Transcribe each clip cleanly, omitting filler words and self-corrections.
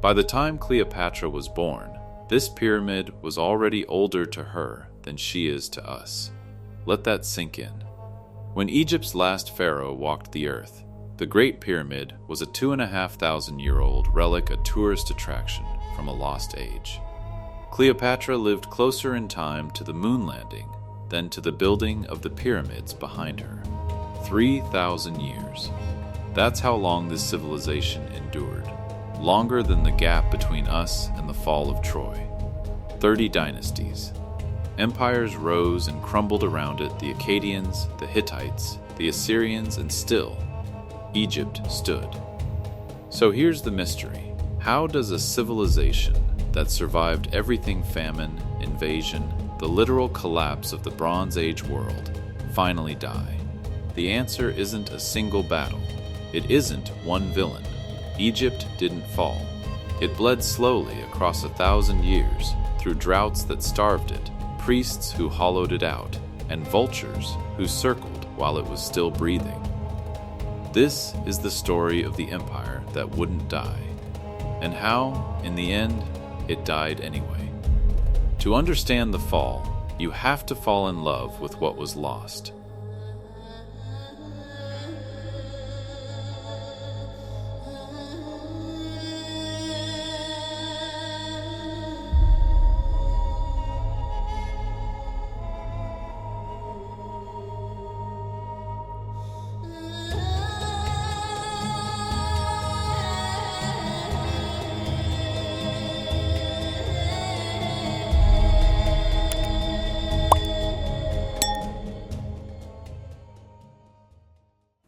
By the time Cleopatra was born, this pyramid was already older to her than she is to us. Let that sink in. When Egypt's last pharaoh walked the earth, the Great Pyramid was a 2,500-year-old relic, a tourist attraction from a lost age. Cleopatra lived closer in time to the moon landing than to the building of the pyramids behind her. 3,000 years. That's how long this civilization endured. Longer than the gap between us and the fall of Troy. 30 dynasties. Empires rose and crumbled around it, the Akkadians, the Hittites, the Assyrians, and still, Egypt stood. So here's the mystery. How does a civilization that survived everything, famine, invasion, the literal collapse of the Bronze Age world, finally die? The answer isn't a single battle. It isn't one villain. Egypt didn't fall. It bled slowly across 1,000 years, through droughts that starved it, priests who hollowed it out, and vultures who circled while it was still breathing. This is the story of the empire that wouldn't die, and how, in the end, it died anyway. To understand the fall, you have to fall in love with what was lost.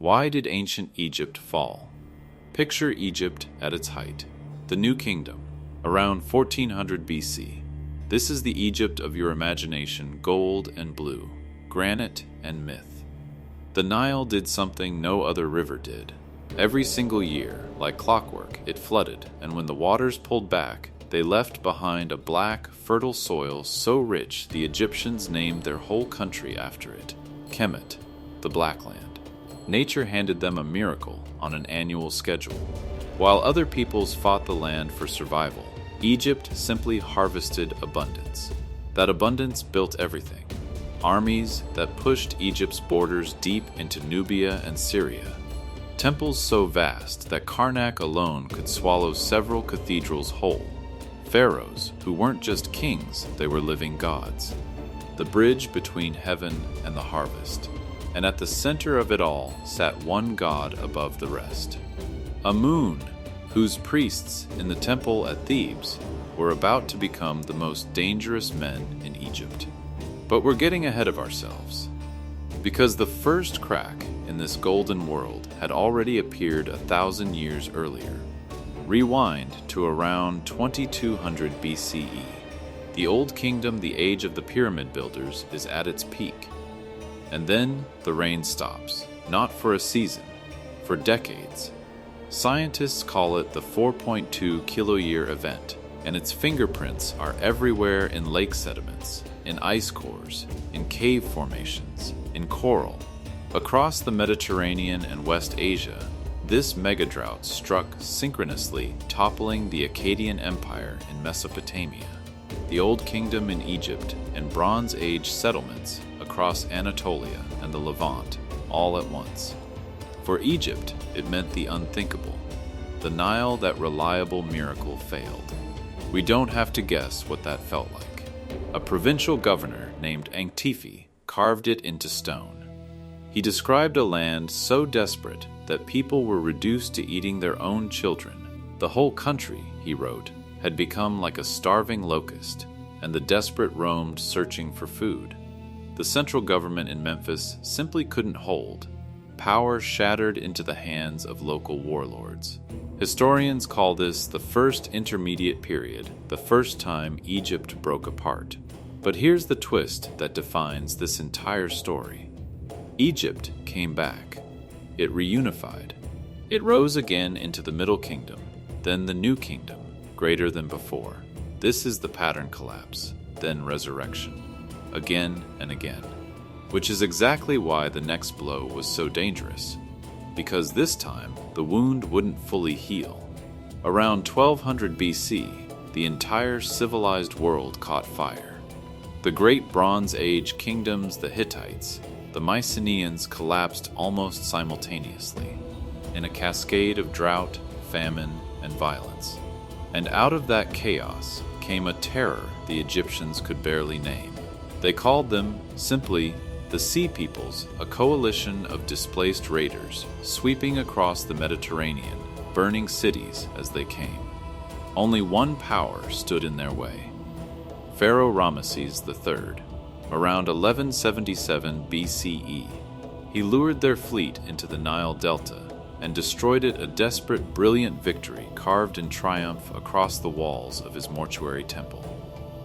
Why did ancient Egypt fall? Picture Egypt at its height, the New Kingdom, around 1400 BC. This is the Egypt of your imagination, gold and blue, granite and myth. The Nile did something no other river did. Every single year, like clockwork, it flooded, and when the waters pulled back, they left behind a black, fertile soil so rich the Egyptians named their whole country after it, Kemet, the Black Land. Nature handed them a miracle on an annual schedule. While other peoples fought the land for survival, Egypt simply harvested abundance. That abundance built everything. Armies that pushed Egypt's borders deep into Nubia and Syria. Temples so vast that Karnak alone could swallow several cathedrals whole. Pharaohs who weren't just kings, they were living gods. The bridge between heaven and the harvest. And at the center of it all sat one god above the rest. Amun, whose priests in the temple at Thebes were about to become the most dangerous men in Egypt. But we're getting ahead of ourselves, because the first crack in this golden world had already appeared 1,000 years earlier. Rewind to around 2200 BCE. The Old Kingdom, the age of the pyramid builders, is at its peak. And then the rain stops, not for a season, for decades. Scientists call it the 4.2 kiloyear event, and its fingerprints are everywhere in lake sediments, in ice cores, in cave formations, in coral. Across the Mediterranean and West Asia, this megadrought struck synchronously, toppling the Akkadian Empire in Mesopotamia, the Old Kingdom in Egypt, and Bronze Age settlements across Anatolia and the Levant, all at once. For Egypt, it meant the unthinkable. The Nile, that reliable miracle, failed. We don't have to guess what that felt like. A provincial governor named Antifi carved it into stone. He described a land so desperate that people were reduced to eating their own children. The whole country, he wrote, had become like a starving locust, and the desperate roamed searching for food. The central government in Memphis simply couldn't hold. Power shattered into the hands of local warlords. Historians call this the first intermediate period, the first time Egypt broke apart. But here's the twist that defines this entire story. Egypt came back. It reunified. It rose again into the Middle Kingdom, then the New Kingdom, greater than before. This is the pattern collapse, then resurrection. Again and again, which is exactly why the next blow was so dangerous, because this time the wound wouldn't fully heal. Around 1200 BC, the entire civilized world caught fire. The Great Bronze Age kingdoms, the Hittites, the Mycenaeans, collapsed almost simultaneously, in a cascade of drought, famine, and violence. And out of that chaos came a terror the Egyptians could barely name. They called them, simply, the Sea Peoples, a coalition of displaced raiders sweeping across the Mediterranean, burning cities as they came. Only one power stood in their way: Pharaoh Ramesses III. Around 1177 BCE, he lured their fleet into the Nile Delta and destroyed it, a desperate, brilliant victory carved in triumph across the walls of his mortuary temple.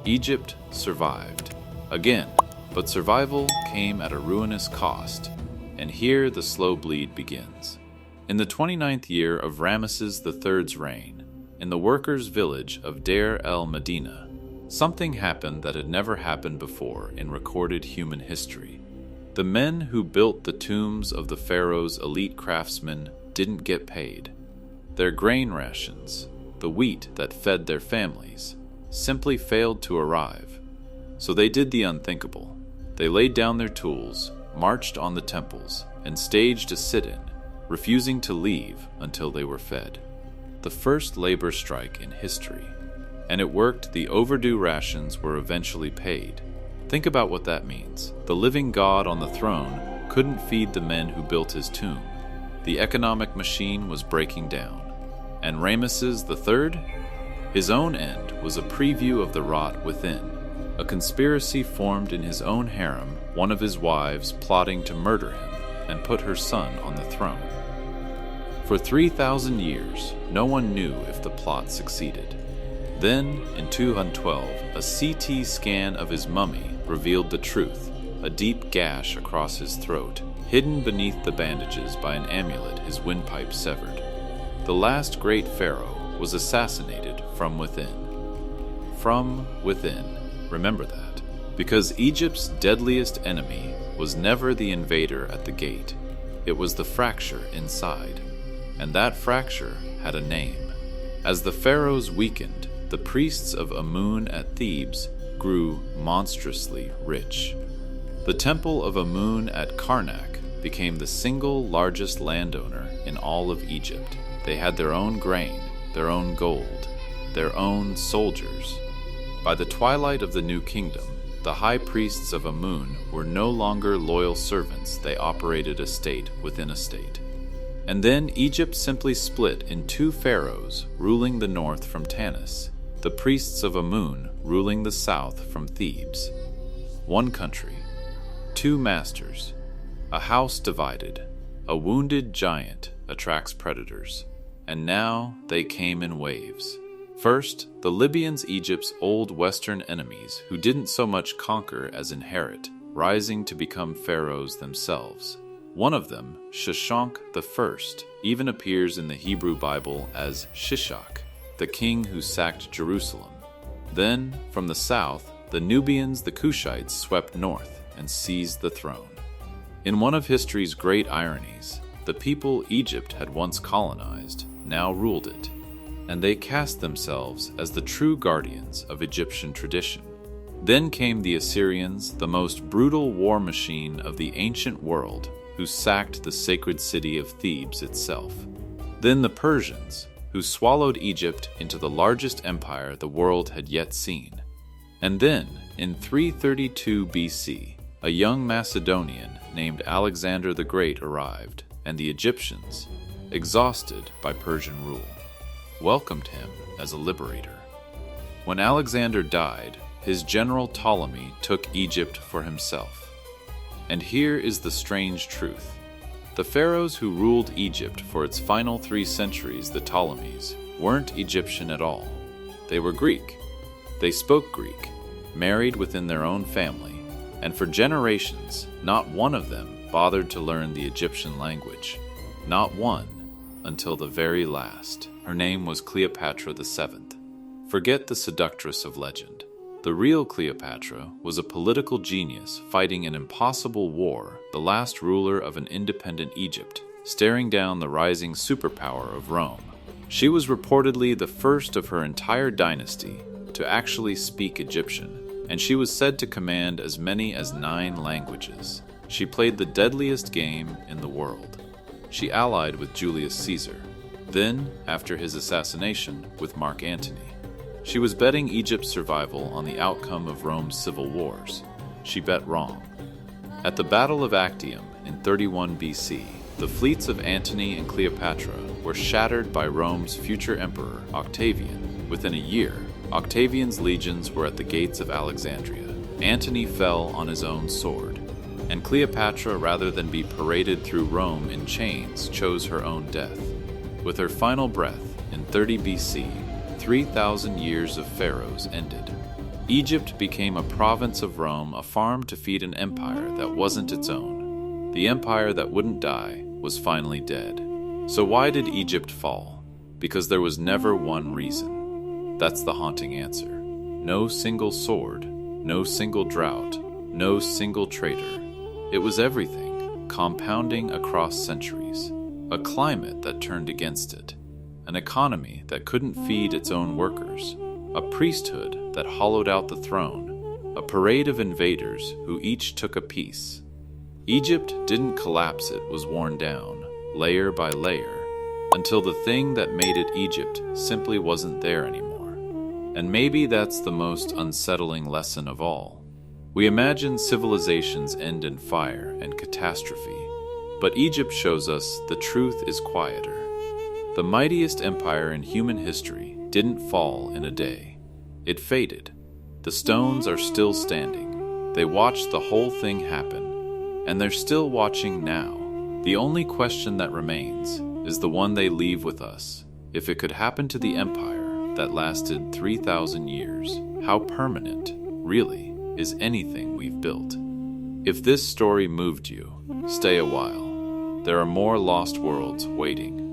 Egypt survived. Again, but survival came at a ruinous cost, and here the slow bleed begins. In the 29th year of Ramesses III's reign, in the workers' village of Deir el-Medina, something happened that had never happened before in recorded human history. The men who built the tombs of the pharaoh's elite craftsmen didn't get paid. Their grain rations, the wheat that fed their families, simply failed to arrive. So they did the unthinkable. They laid down their tools, marched on the temples, and staged a sit-in, refusing to leave until they were fed. The first labor strike in history. And it worked. The overdue rations were eventually paid. Think about what that means. The living God on the throne couldn't feed the men who built his tomb. The economic machine was breaking down. And Ramesses III? His own end was a preview of the rot within. A conspiracy formed in his own harem, one of his wives plotting to murder him and put her son on the throne. For 3,000 years, no one knew if the plot succeeded. Then, in 212, a CT scan of his mummy revealed the truth: a deep gash across his throat, hidden beneath the bandages by an amulet his windpipe severed. The last great pharaoh was assassinated from within. From within. Remember that. Because Egypt's deadliest enemy was never the invader at the gate. It was the fracture inside. And that fracture had a name. As the pharaohs weakened, the priests of Amun at Thebes grew monstrously rich. The temple of Amun at Karnak became the single largest landowner in all of Egypt. They had their own grain, their own gold, their own soldiers. By the twilight of the New Kingdom, the high priests of Amun were no longer loyal servants. They operated a state within a state. And then Egypt simply split in two pharaohs ruling the north from Tanis, the priests of Amun ruling the south from Thebes. One country, two masters, a house divided. A wounded giant attracts predators, and now they came in waves. First, the Libyans, Egypt's old western enemies who didn't so much conquer as inherit, rising to become pharaohs themselves. One of them, Shoshank I, even appears in the Hebrew Bible as Shishak, the king who sacked Jerusalem. Then, from the south, the Nubians, the Cushites, swept north and seized the throne. In one of history's great ironies, the people Egypt had once colonized now ruled it, and they cast themselves as the true guardians of Egyptian tradition. Then came the Assyrians, the most brutal war machine of the ancient world, who sacked the sacred city of Thebes itself. Then the Persians, who swallowed Egypt into the largest empire the world had yet seen. And then, in 332 BC, a young Macedonian named Alexander the Great arrived, and the Egyptians, exhausted by Persian rule, welcomed him as a liberator. When Alexander died, his general Ptolemy took Egypt for himself. And here is the strange truth. The pharaohs who ruled Egypt for its final 3 centuries, the Ptolemies, weren't Egyptian at all. They were Greek. They spoke Greek, married within their own family, and for generations, not one of them bothered to learn the Egyptian language. Not one, until the very last. Her name was Cleopatra VII. Forget the seductress of legend. The real Cleopatra was a political genius fighting an impossible war, the last ruler of an independent Egypt, staring down the rising superpower of Rome. She was reportedly the first of her entire dynasty to actually speak Egyptian, and she was said to command as many as 9 languages. She played the deadliest game in the world. She allied with Julius Caesar, then, after his assassination, with Mark Antony. She was betting Egypt's survival on the outcome of Rome's civil wars. She bet wrong. At the Battle of Actium in 31 BC, the fleets of Antony and Cleopatra were shattered by Rome's future emperor, Octavian. Within a year, Octavian's legions were at the gates of Alexandria. Antony fell on his own sword, and Cleopatra, rather than be paraded through Rome in chains, chose her own death. With her final breath, in 30 BC, 3,000 years of pharaohs ended. Egypt became a province of Rome, a farm to feed an empire that wasn't its own. The empire that wouldn't die was finally dead. So why did Egypt fall? Because there was never one reason. That's the haunting answer. No single sword, no single drought, no single traitor. It was everything, compounding across centuries. A climate that turned against it. An economy that couldn't feed its own workers. A priesthood that hollowed out the throne. A parade of invaders who each took a piece. Egypt didn't collapse, it was worn down, layer by layer, until the thing that made it Egypt simply wasn't there anymore. And maybe that's the most unsettling lesson of all. We imagine civilizations end in fire and catastrophe, but Egypt shows us the truth is quieter. The mightiest empire in human history didn't fall in a day. It faded. The stones are still standing. They watched the whole thing happen, and they're still watching now. The only question that remains is the one they leave with us. If it could happen to the empire that lasted 3,000 years, how permanent, really, is anything we've built? If this story moved you, stay a while. There are more lost worlds waiting.